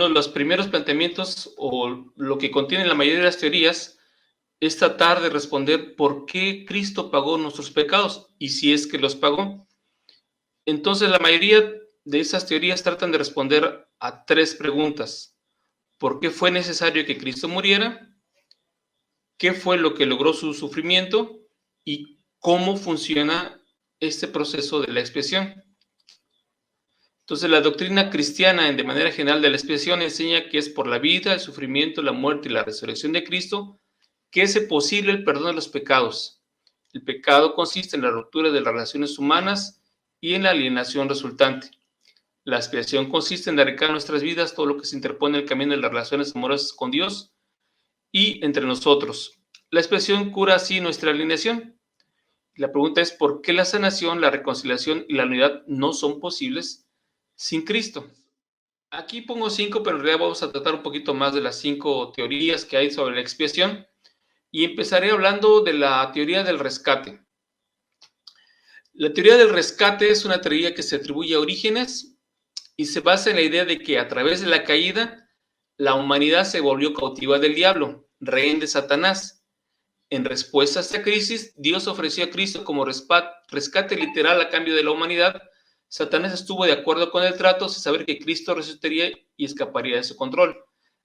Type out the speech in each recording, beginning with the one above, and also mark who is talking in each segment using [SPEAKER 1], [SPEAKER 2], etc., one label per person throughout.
[SPEAKER 1] uno de los primeros planteamientos, o lo que contiene la mayoría de las teorías, es tratar de responder por qué Cristo pagó nuestros pecados y si es que los pagó. Entonces, la mayoría de esas teorías tratan de responder a tres preguntas. ¿Por qué fue necesario que Cristo muriera? ¿Qué fue lo que logró su sufrimiento? ¿Y cómo funciona este proceso de la expiación? Entonces, la doctrina cristiana, de manera general, de la expiación enseña que es por la vida, el sufrimiento, la muerte y la resurrección de Cristo que hace posible el perdón de los pecados. El pecado consiste en la ruptura de las relaciones humanas y en la alienación resultante. La expiación consiste en dedicar a nuestras vidas todo lo que se interpone en el camino de las relaciones amorosas con Dios y entre nosotros. La expiación cura así nuestra alienación. La pregunta es, ¿por qué la sanación, la reconciliación y la unidad no son posibles sin Cristo? Aquí pongo 5, pero en realidad vamos a tratar un poquito más de las 5 teorías que hay sobre la expiación. Y empezaré hablando de la teoría del rescate. La teoría del rescate es una teoría que se atribuye a Orígenes y se basa en la idea de que a través de la caída, la humanidad se volvió cautiva del diablo, rehén de Satanás. En respuesta a esta crisis, Dios ofreció a Cristo como rescate literal a cambio de la humanidad. Satanás estuvo de acuerdo con el trato sin saber que Cristo resucitaría y escaparía de su control.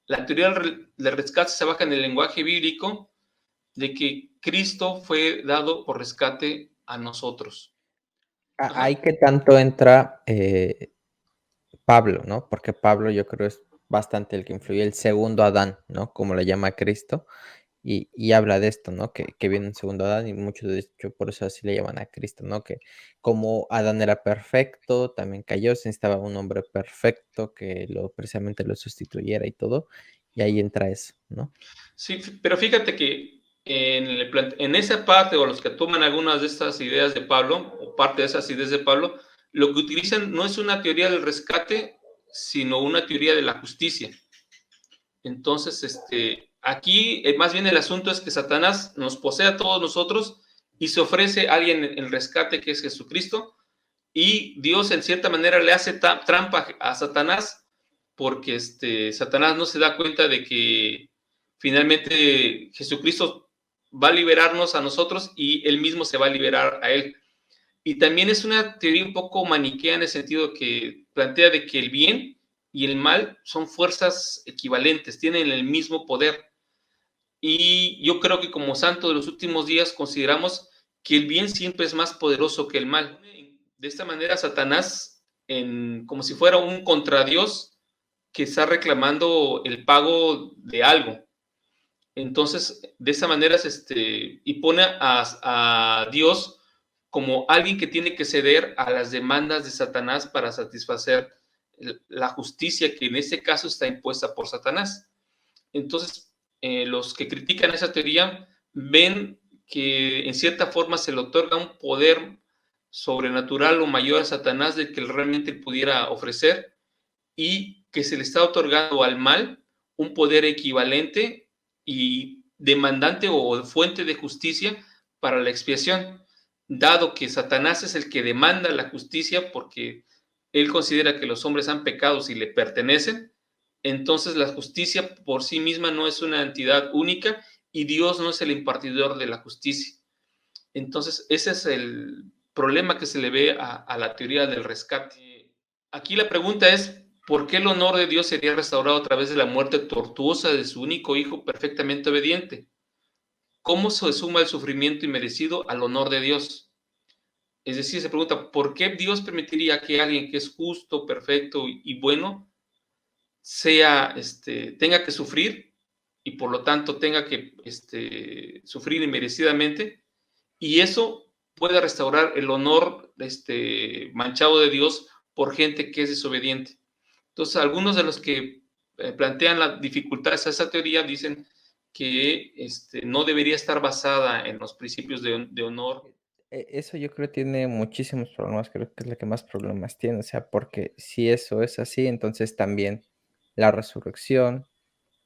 [SPEAKER 1] La teoría del rescate se basa en el lenguaje bíblico de que Cristo fue dado por rescate a nosotros.
[SPEAKER 2] Ahí que tanto entra Pablo, ¿no? Porque Pablo yo creo es bastante el que influye, el segundo Adán, ¿no? Como le llama a Cristo, y habla de esto, ¿no? Que viene un segundo Adán y muchos de hecho por eso así le llaman a Cristo, ¿no? Que como Adán era perfecto, también cayó, se necesitaba un hombre perfecto que precisamente lo sustituyera y todo, y ahí entra eso, ¿no?
[SPEAKER 1] Sí, pero fíjate que en esa parte, o los que toman algunas de estas ideas de Pablo, o parte de esas ideas de Pablo, lo que utilizan no es una teoría del rescate, sino una teoría de la justicia. Entonces, aquí más bien el asunto es que Satanás nos posee a todos nosotros y se ofrece a alguien el rescate que es Jesucristo, y Dios en cierta manera le hace trampa a Satanás porque Satanás no se da cuenta de que finalmente Jesucristo va a liberarnos a nosotros y él mismo se va a liberar a él. Y también es una teoría un poco maniquea en el sentido que plantea de que el bien y el mal son fuerzas equivalentes, tienen el mismo poder. Y yo creo que como santo de los últimos días consideramos que el bien siempre es más poderoso que el mal. De esta manera, Satanás, como si fuera un contradios que está reclamando el pago de algo. Entonces, de esa manera, y pone a Dios como alguien que tiene que ceder a las demandas de Satanás para satisfacer la justicia que en este caso está impuesta por Satanás. Entonces, los que critican esa teoría ven que en cierta forma se le otorga un poder sobrenatural o mayor a Satanás del que él realmente pudiera ofrecer, y que se le está otorgando al mal un poder equivalente y demandante o fuente de justicia para la expiación, dado que Satanás es el que demanda la justicia porque él considera que los hombres han pecado y le pertenecen. Entonces la justicia por sí misma no es una entidad única y Dios no es el impartidor de la justicia. Entonces ese es el problema que se le ve a la teoría del rescate. Aquí la pregunta es, ¿por qué el honor de Dios sería restaurado a través de la muerte tortuosa de su único hijo perfectamente obediente? ¿Cómo se suma el sufrimiento inmerecido al honor de Dios? Es decir, se pregunta, ¿por qué Dios permitiría que alguien que es justo, perfecto y bueno tenga que sufrir y por lo tanto tenga que sufrir inmerecidamente, y eso pueda restaurar el honor manchado de Dios por gente que es desobediente? Entonces, algunos de los que plantean las dificultades a esa teoría dicen que no debería estar basada en los principios de honor.
[SPEAKER 2] Eso yo creo tiene muchísimos problemas, creo que es la que más problemas tiene, o sea, porque si eso es así, entonces también la resurrección,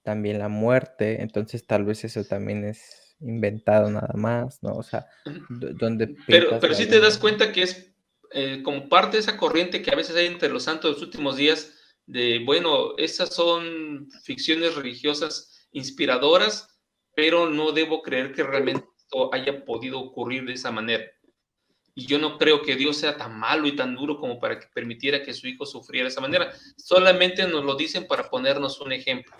[SPEAKER 2] también la muerte, entonces tal vez eso también es inventado nada más, ¿no? O sea, donde pintas
[SPEAKER 1] Pero
[SPEAKER 2] la
[SPEAKER 1] sí te
[SPEAKER 2] línea.
[SPEAKER 1] das cuenta que es como parte de esa corriente que a veces hay entre los santos de los últimos días, bueno, esas son ficciones religiosas inspiradoras, pero no debo creer que realmente esto haya podido ocurrir de esa manera. Y yo no creo que Dios sea tan malo y tan duro como para que permitiera que su hijo sufriera de esa manera. Solamente nos lo dicen para ponernos un ejemplo.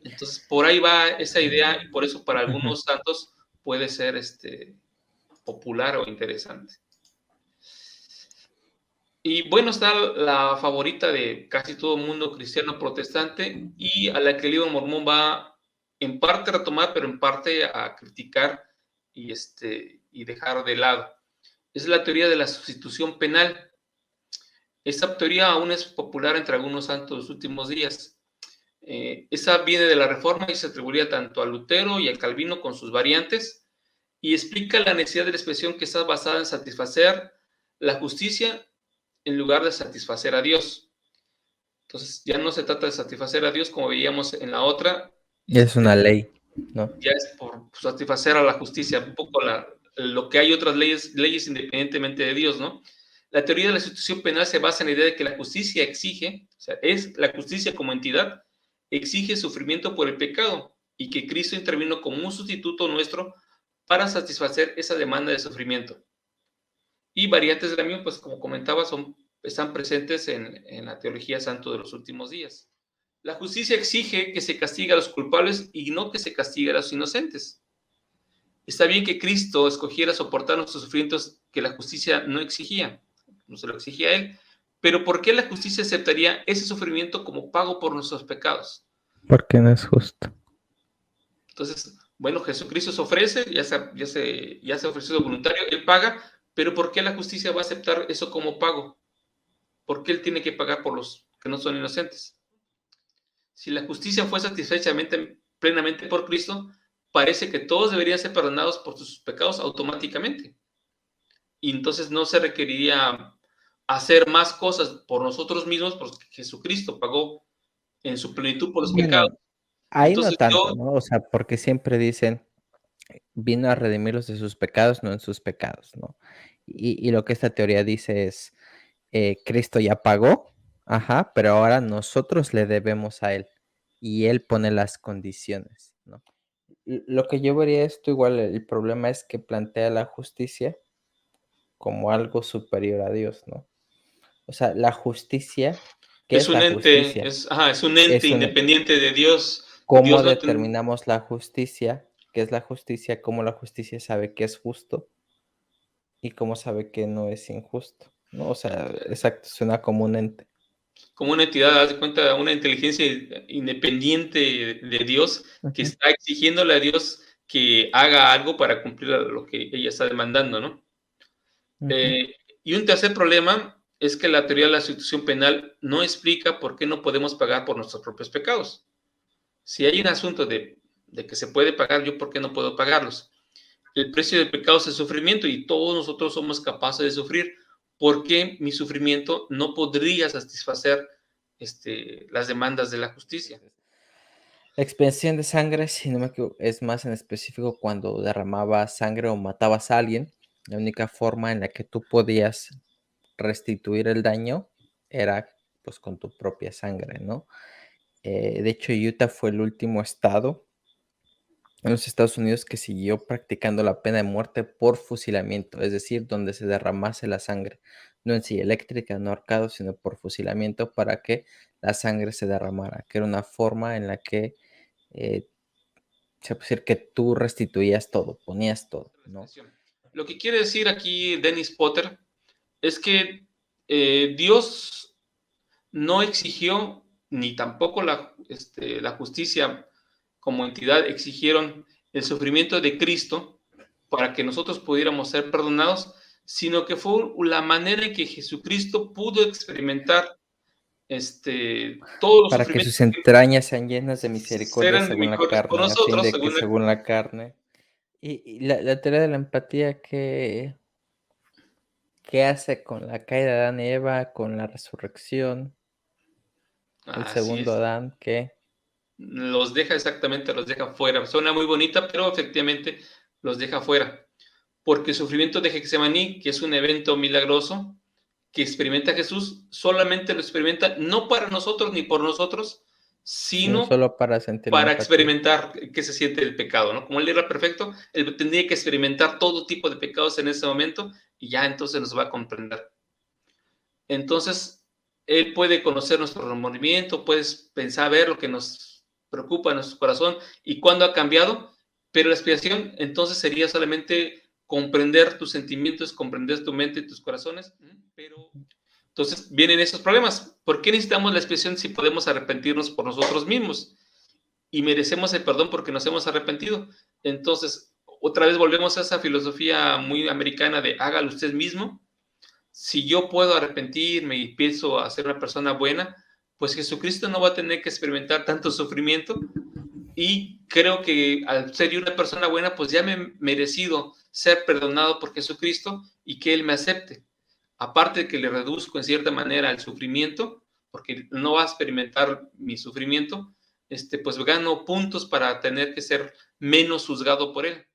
[SPEAKER 1] Entonces, por ahí va esa idea y por eso para algunos santos puede ser popular o interesante. Y bueno, está la favorita de casi todo el mundo cristiano protestante y a la que el libro mormón va en parte a retomar, pero en parte a criticar y dejar de lado. Es la teoría de la sustitución penal. Esta teoría aún es popular entre algunos santos de los últimos días. Esa viene de la Reforma y se atribuía tanto a Lutero y a Calvino con sus variantes y explica la necesidad de la expresión que está basada en satisfacer la justicia en lugar de satisfacer a Dios. Entonces ya no se trata de satisfacer a Dios como veíamos en la otra.
[SPEAKER 2] Es una ley, ¿no?
[SPEAKER 1] Ya es por satisfacer a la justicia, un poco lo que hay otras leyes independientemente de Dios, ¿no? La teoría de la sustitución penal se basa en la idea de que la justicia exige, o sea, es la justicia como entidad, exige sufrimiento por el pecado y que Cristo intervino como un sustituto nuestro para satisfacer esa demanda de sufrimiento. Y variantes de la misma, pues como comentaba, están presentes en la teología santo de los últimos días. La justicia exige que se castigue a los culpables y no que se castigue a los inocentes. Está bien que Cristo escogiera soportar nuestros sufrimientos que la justicia no exigía, no se lo exigía a él, pero ¿por qué la justicia aceptaría ese sufrimiento como pago por nuestros pecados?
[SPEAKER 2] Porque no es justo.
[SPEAKER 1] Entonces, bueno, Jesucristo se ofrece, ya se ofreció voluntario, él paga, pero ¿por qué la justicia va a aceptar eso como pago? ¿Por qué él tiene que pagar por los que no son inocentes? Si la justicia fue satisfecha plenamente por Cristo, parece que todos deberían ser perdonados por sus pecados automáticamente. Y entonces no se requeriría hacer más cosas por nosotros mismos porque Jesucristo pagó en su plenitud por los pecados.
[SPEAKER 2] Bueno, ahí no
[SPEAKER 1] Entonces
[SPEAKER 2] tanto, ¿no? O sea, porque siempre dicen, vino a redimirlos de sus pecados, no en sus pecados, ¿no? Y lo que esta teoría dice es, Cristo ya pagó, ajá, pero ahora nosotros le debemos a Él y Él pone las condiciones, ¿no? Lo que yo vería esto igual, el problema es que plantea la justicia como algo superior a Dios, ¿no? O sea, la justicia, ¿qué
[SPEAKER 1] es
[SPEAKER 2] es
[SPEAKER 1] un
[SPEAKER 2] la
[SPEAKER 1] ente,
[SPEAKER 2] justicia?
[SPEAKER 1] es un ente
[SPEAKER 2] Es un,
[SPEAKER 1] independiente de Dios.
[SPEAKER 2] ¿cómo
[SPEAKER 1] Dios no
[SPEAKER 2] determinamos la justicia? ¿Qué es la justicia? ¿Cómo la justicia sabe que es justo? ¿Y cómo sabe que no es injusto? ¿No? O sea, exacto, suena como un ente.
[SPEAKER 1] como una entidad, haz de cuenta, una inteligencia independiente de Dios que
[SPEAKER 2] Ujú,
[SPEAKER 1] está exigiéndole a Dios que haga algo para cumplir lo que ella está demandando, ¿no?
[SPEAKER 2] ujú.
[SPEAKER 1] Y un tercer problema es que la teoría de la sustitución penal no explica por qué no podemos pagar por nuestros propios pecados. Si hay un asunto de que se puede pagar, ¿yo por qué no puedo pagarlos? El precio del pecado es el sufrimiento y todos nosotros somos capaces de sufrir. ¿Por qué mi sufrimiento no podría satisfacer las demandas de la justicia?
[SPEAKER 2] La expiación de sangre, si no me equivoco, es más en específico cuando derramabas sangre o matabas a alguien. La única forma en la que tú podías restituir el daño era pues con tu propia sangre, ¿no? De hecho, Utah fue el último estado en los Estados Unidos que siguió practicando la pena de muerte por fusilamiento, es decir, donde se derramase la sangre, no en sí eléctrica, no ahorcado, sino por fusilamiento para que la sangre se derramara, que era una forma en la que eh, se puede decir que tú restituías todo, ponías todo, ¿no?
[SPEAKER 1] Lo que quiere decir aquí Dennis Potter es que Dios no exigió, ni tampoco la justicia como entidad exigieron el sufrimiento de Cristo para que nosotros pudiéramos ser perdonados, sino que fue la manera en que Jesucristo pudo experimentar todos los
[SPEAKER 2] Para que
[SPEAKER 1] sufrimientos
[SPEAKER 2] sus entrañas sean llenas de
[SPEAKER 1] que
[SPEAKER 2] misericordia
[SPEAKER 1] eran
[SPEAKER 2] según la
[SPEAKER 1] mejores por
[SPEAKER 2] carne, a fin
[SPEAKER 1] nosotros,
[SPEAKER 2] de que según la carne. Y la teoría de la empatía, ¿qué hace con la caída de Adán y Eva, con la resurrección, el
[SPEAKER 1] así
[SPEAKER 2] segundo
[SPEAKER 1] es.
[SPEAKER 2] Adán, qué?
[SPEAKER 1] Los deja fuera. Suena muy bonita, pero efectivamente los deja fuera. Porque el sufrimiento de Getsemaní, que es un evento milagroso, que experimenta Jesús solamente lo experimenta no para nosotros ni por nosotros, sino
[SPEAKER 2] solo para sentir la
[SPEAKER 1] para
[SPEAKER 2] empatía.
[SPEAKER 1] experimentar qué se siente el pecado, ¿no? Como él era perfecto, él tendría que experimentar todo tipo de pecados en ese momento y ya entonces nos va a comprender. Entonces, él puede conocer nuestro remordimiento, puedes pensar, ver lo que nos preocupa en nuestro corazón y cuándo ha cambiado, pero la expiación entonces sería solamente comprender tus sentimientos, comprender tu mente y tus corazones, pero entonces vienen esos problemas. ¿Por qué necesitamos la expiación si podemos arrepentirnos por nosotros mismos? Y merecemos el perdón porque nos hemos arrepentido. Entonces, otra vez volvemos a esa filosofía muy americana de hágalo usted mismo. Si yo puedo arrepentirme y pienso a ser una persona buena, pues Jesucristo no va a tener que experimentar tanto sufrimiento y creo que al ser yo una persona buena, pues ya me he merecido ser perdonado por Jesucristo y que Él me acepte. Aparte de que le reduzco en cierta manera el sufrimiento, porque no va a experimentar mi sufrimiento, pues gano puntos para tener que ser menos juzgado por Él.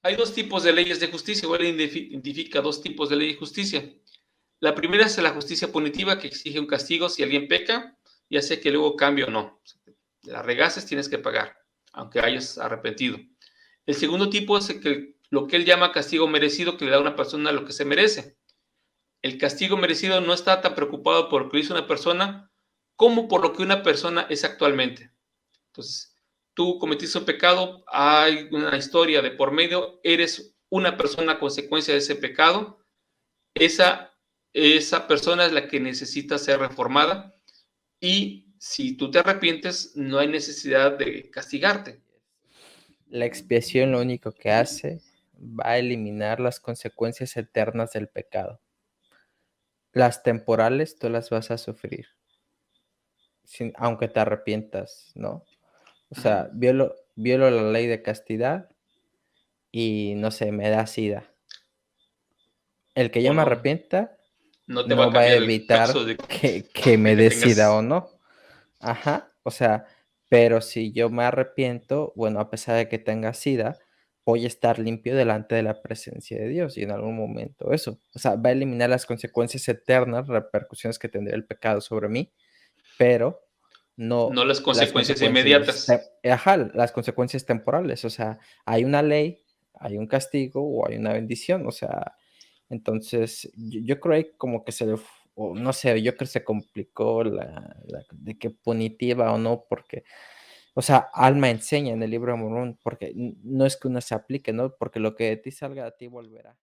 [SPEAKER 1] Hay dos tipos de leyes de justicia, o Él identifica dos tipos de ley de justicia. La primera es la justicia punitiva, que exige un castigo si alguien peca, ya sea que luego cambie o no. La regaces, tienes que pagar, aunque hayas arrepentido. El segundo tipo es lo que él llama castigo merecido, que le da a una persona lo que se merece. El castigo merecido no está tan preocupado por lo que hizo una persona como por lo que una persona es actualmente. Entonces, tú cometiste un pecado, hay una historia de por medio, eres una persona a consecuencia de ese pecado, esa persona es la que necesita ser reformada y si tú te arrepientes, no hay necesidad de castigarte.
[SPEAKER 2] La expiación lo único que hace va a eliminar las consecuencias eternas del pecado. Las temporales tú las vas a sufrir, aunque te arrepientas, ¿no? O sea, violo la ley de castidad y no sé, me da sida. El que yo
[SPEAKER 1] O
[SPEAKER 2] me
[SPEAKER 1] no,
[SPEAKER 2] arrepienta
[SPEAKER 1] no te va a
[SPEAKER 2] no va a
[SPEAKER 1] cambiar el caso
[SPEAKER 2] evitar
[SPEAKER 1] de
[SPEAKER 2] que me
[SPEAKER 1] que
[SPEAKER 2] dé sida
[SPEAKER 1] tengas.
[SPEAKER 2] o no. Ajá, o sea, pero si yo me arrepiento, bueno, a pesar de que tenga sida, voy a estar limpio delante de la presencia de Dios y en algún momento eso, o sea, va a eliminar las consecuencias eternas, repercusiones que tendría el pecado sobre mí, pero no
[SPEAKER 1] No las
[SPEAKER 2] las
[SPEAKER 1] consecuencias
[SPEAKER 2] consecuencias,
[SPEAKER 1] inmediatas.
[SPEAKER 2] las consecuencias temporales, o sea, hay una ley, hay un castigo o hay una bendición, o sea, entonces yo creo que como que o no sé, yo creo que se complicó de que punitiva o no, porque, o sea, Alma enseña en el libro de Mormón, porque no es que uno se aplique, ¿no? Porque lo que de ti salga a ti volverá.